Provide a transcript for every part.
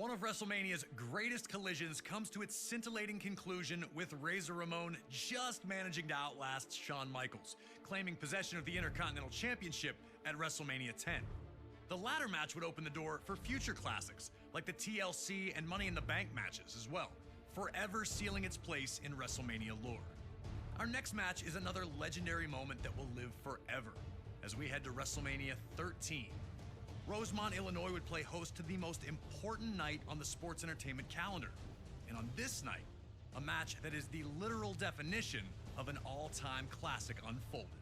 One of WrestleMania's greatest collisions comes to its scintillating conclusion with Razor Ramon just managing to outlast Shawn Michaels, claiming possession of the Intercontinental Championship at WrestleMania 10. The latter match would open the door for future classics, like the TLC and Money in the Bank matches as well, forever sealing its place in WrestleMania lore. Our next match is another legendary moment that will live forever, as we head to WrestleMania 13. Rosemont, Illinois would play host to the most important night on the sports entertainment calendar. And on this night, a match that is the literal definition of an all-time classic unfolded.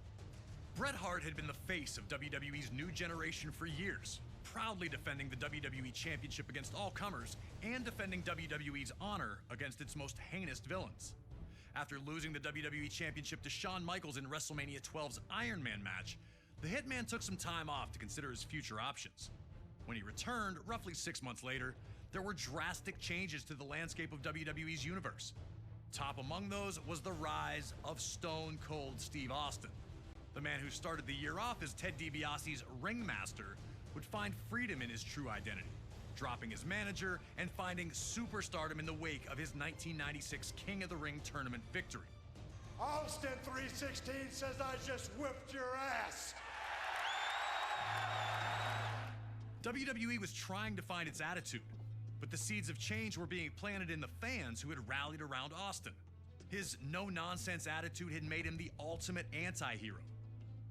Bret Hart had been the face of WWE's new generation for years, proudly defending the WWE Championship against all comers and defending WWE's honor against its most heinous villains. After losing the WWE Championship to Shawn Michaels in WrestleMania 12's Iron Man match, the Hitman took some time off to consider his future options. When he returned, roughly 6 months later, there were drastic changes to the landscape of WWE's universe. Top among those was the rise of Stone Cold Steve Austin. The man who started the year off as Ted DiBiase's ringmaster would find freedom in his true identity, dropping his manager and finding superstardom in the wake of his 1996 King of the Ring tournament victory. Austin 316 says I just whipped your ass. WWE was trying to find its attitude, but the seeds of change were being planted in the fans who had rallied around Austin. His no-nonsense attitude had made him the ultimate anti-hero.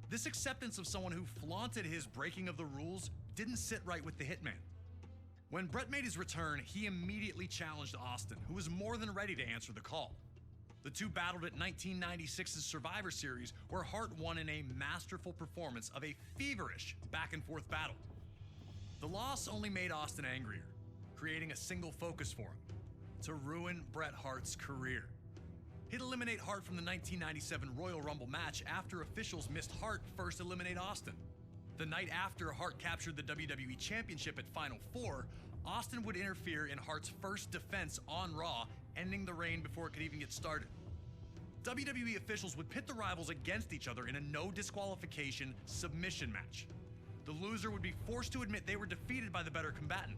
This acceptance of someone who flaunted his breaking of the rules didn't sit right with the Hitman. When Bret made his return, he immediately challenged Austin, who was more than ready to answer the call. The two battled at 1996's Survivor Series, where Hart won in a masterful performance of a feverish back-and-forth battle. The loss only made Austin angrier, creating a single focus for him: to ruin Bret Hart's career. He'd eliminate Hart from the 1997 Royal Rumble match after officials missed Hart first eliminate Austin. The night after Hart captured the WWE Championship at Final Four, Austin would interfere in Hart's first defense on Raw, ending the reign before it could even get started. WWE officials would pit the rivals against each other in a no disqualification submission match. The loser would be forced to admit they were defeated by the better combatant.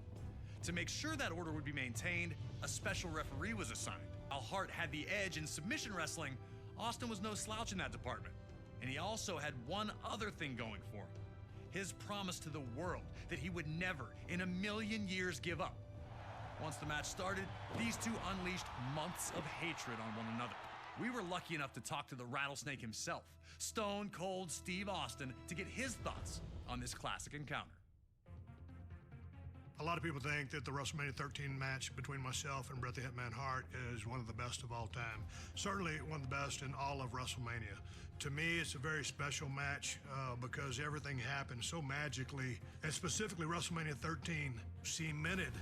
To make sure that order would be maintained, a special referee was assigned. While Hart had the edge in submission wrestling, Austin was no slouch in that department. And he also had one other thing going for him: his promise to the world that he would never in a million years give up. Once the match started, these two unleashed months of hatred on one another. We were lucky enough to talk to the Rattlesnake himself, Stone Cold Steve Austin, to get his thoughts on this classic encounter. A lot of people think that the WrestleMania 13 match between myself and Bret the Hitman Hart is one of the best of all time. Certainly one of the best in all of WrestleMania. To me, it's a very special match because everything happened so magically, and specifically WrestleMania 13 cemented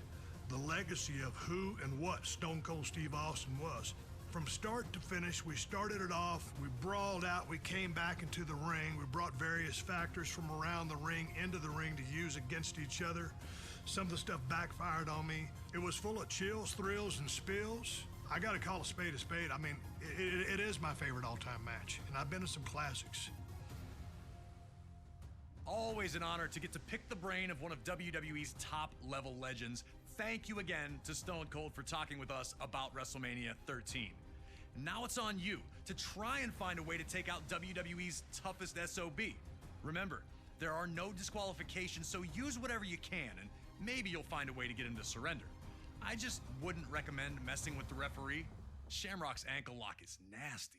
the legacy of who and what Stone Cold Steve Austin was. From start to finish, we started it off, we brawled out, we came back into the ring, we brought various factors from around the ring into the ring to use against each other. Some of the stuff backfired on me. It was full of chills, thrills, and spills. I gotta call a spade a spade. I mean, it is my favorite all-time match, and I've been to some classics. Always an honor to get to pick the brain of one of WWE's top-level legends. Thank you again to Stone Cold for talking with us about WrestleMania 13. Now it's on you to try and find a way to take out WWE's toughest SOB. Remember, there are no disqualifications, so use whatever you can, and maybe you'll find a way to get him to surrender. I just wouldn't recommend messing with the referee. Shamrock's ankle lock is nasty.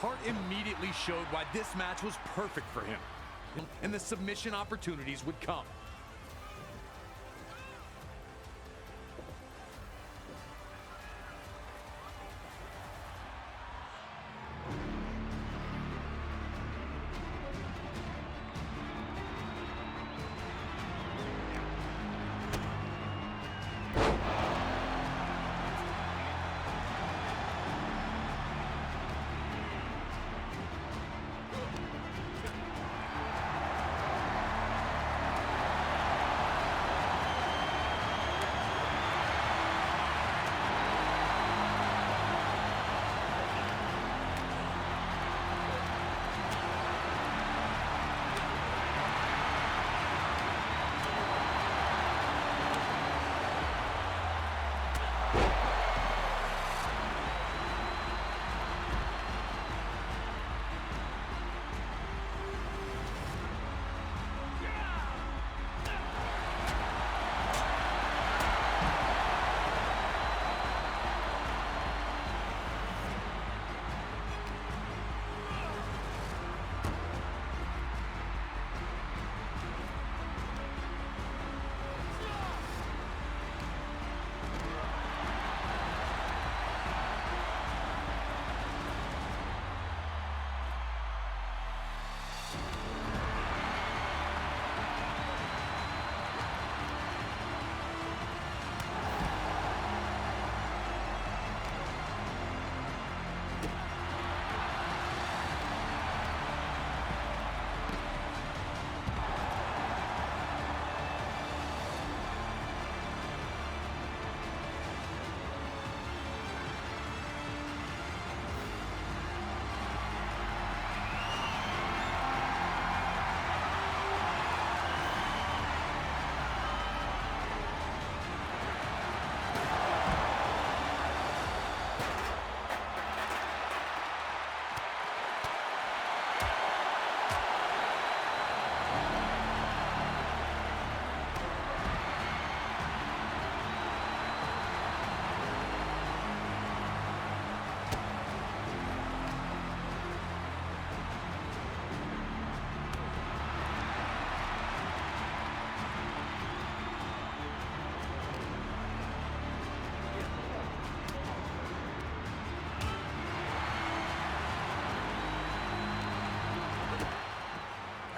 Hart immediately showed why this match was perfect for him, and the submission opportunities would come.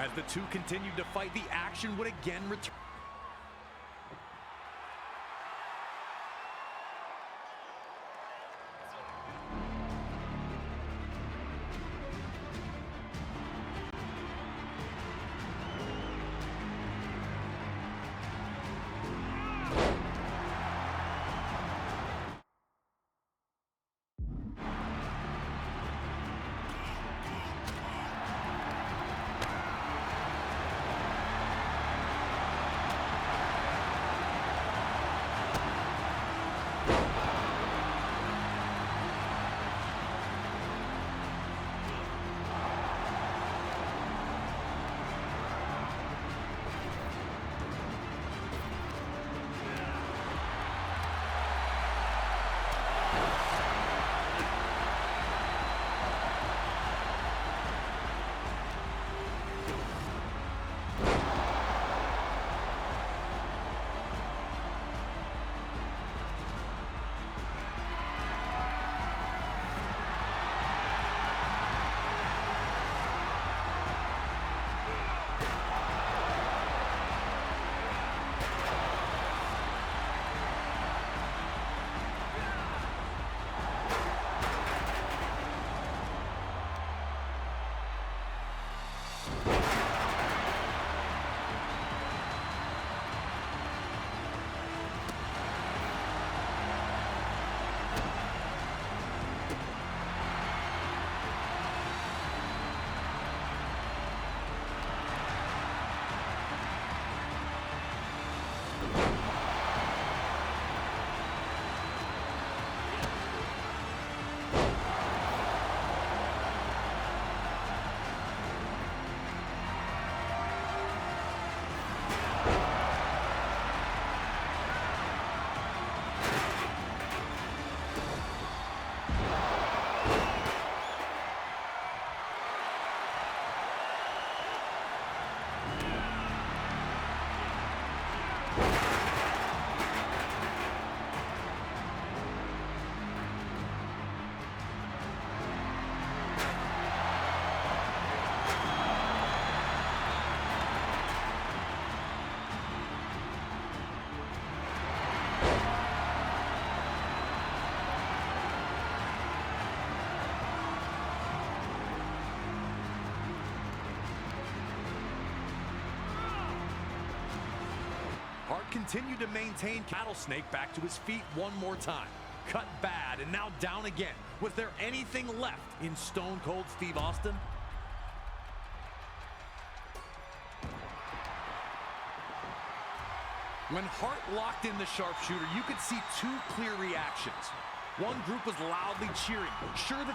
As the two continued to fight, the action would again return. continued to maintain. Rattlesnake back to his feet one more time. Cut bad and now down again. Was there anything left in Stone Cold Steve Austin? When Hart locked in the sharpshooter, you could see two clear reactions. One group was loudly cheering, sure that